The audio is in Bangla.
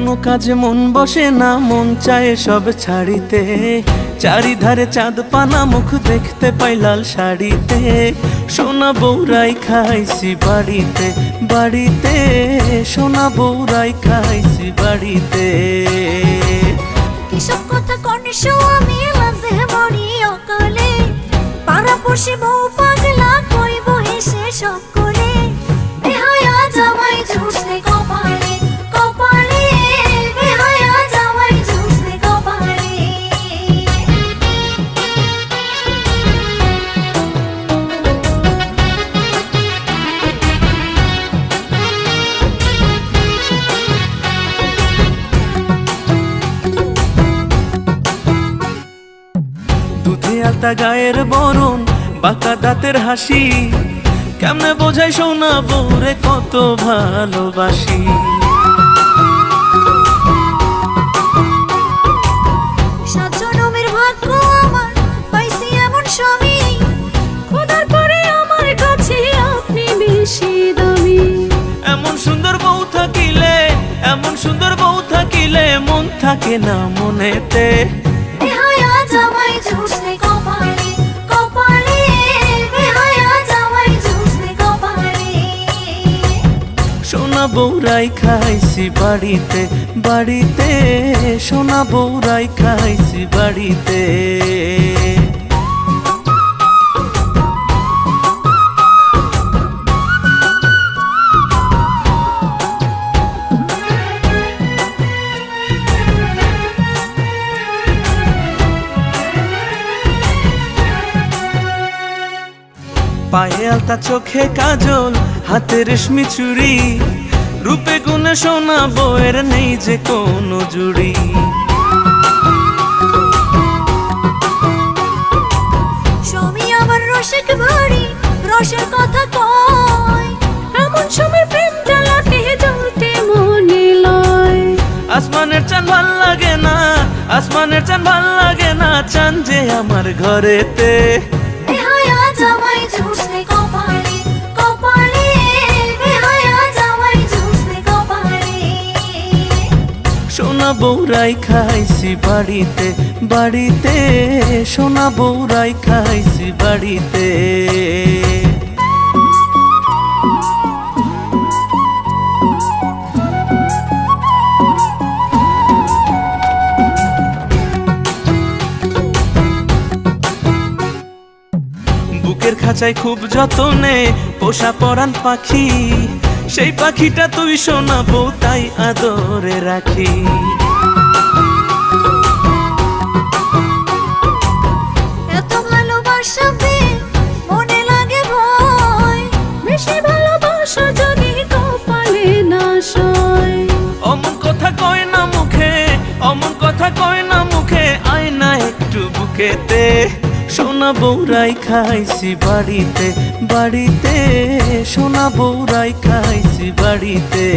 কোনো কাজে মন বসে না, মন চায় সব ছাড়িতে। চারিধারে চাঁদ পানা, মুখ দেখতে পাই লাল শাড়িতে। সোনা বউরাই খাইছি বাড়িতে বাড়িতে, সোনা বউরাই খাইছি বাড়িতে। এসব কথা কনিশো আমি মাঝে মরি অকালে, পাড়াপড়শি বউ পাগলা কইব হেসে সব করে। বেহায়া জামাই ঝুসে কপালে কপালে, বেহায়া জামাই ঝুসে কপালে। দুধে আলতা গায়ের বরণ, বাঁকা দাঁতের হাসি, কেমনে বোঝাই সোনা বউরে কত ভালোবাসি। সাত জনমের ভাগ্য আমার, পাইছি এমন স্বামী, খোদার পরে আমার কাছে আপনি বেশি দামি। এমন সুন্দর বউ থাকিলে, এমন সুন্দর বউ থাকিলে, মন থাকে না মনেতে। বেহায়া জামাই ঝুসে কপালে কপালে, বেহায়া জামাই ঝুসে কপালে। সোনা বউরাই খাইছি বাড়িতে বাড়িতে, সোনা বউরাই খাইছি বাড়িতে। পায়ে আলতা, চোখে কাজল, হাতে রেশমি চুড়ি, রূপে গুণে সোনা বউয়ের নেই যে কোনো জুড়ি। স্বামী আমার রসিক ভারী, রসের কথা কয়, এমন সময় প্রেম জ্বালাতে জ্বলতে মনে লয়। আসমানের চাঁদ ভাল লাগে না, আসমানের চাঁদ ভাল লাগে না, চাঁদ যে আমার ঘরেতে। বেহায়া জামাই ঝুসে কপালে কপালে, বেহায়া জামাই ঝুসে কপালে। সোনা বউরাই খাইছি বাড়িতে বাড়িতে, সোনা বউরাই খাইছি বাড়িতে। বুকের খাঁচায় খুব যতনে পোষা পরাণ পাখি, সেই পাখিটা তুই সোনা বউ তাই আদরে রাখি। এত ভালোবাসা পেয়ে মনে লাগে ভয়, বেশি ভালোবাসা যদি কপালে না সয়। অমন কথা কয় না মুখে, অমন কথা কয় না মুখে, আয় না একটু বুকেতে। সোনা বউরাই খাইছি বাড়িতে বাড়িতে, সোনা বউরাই খাইছি বাড়িতে।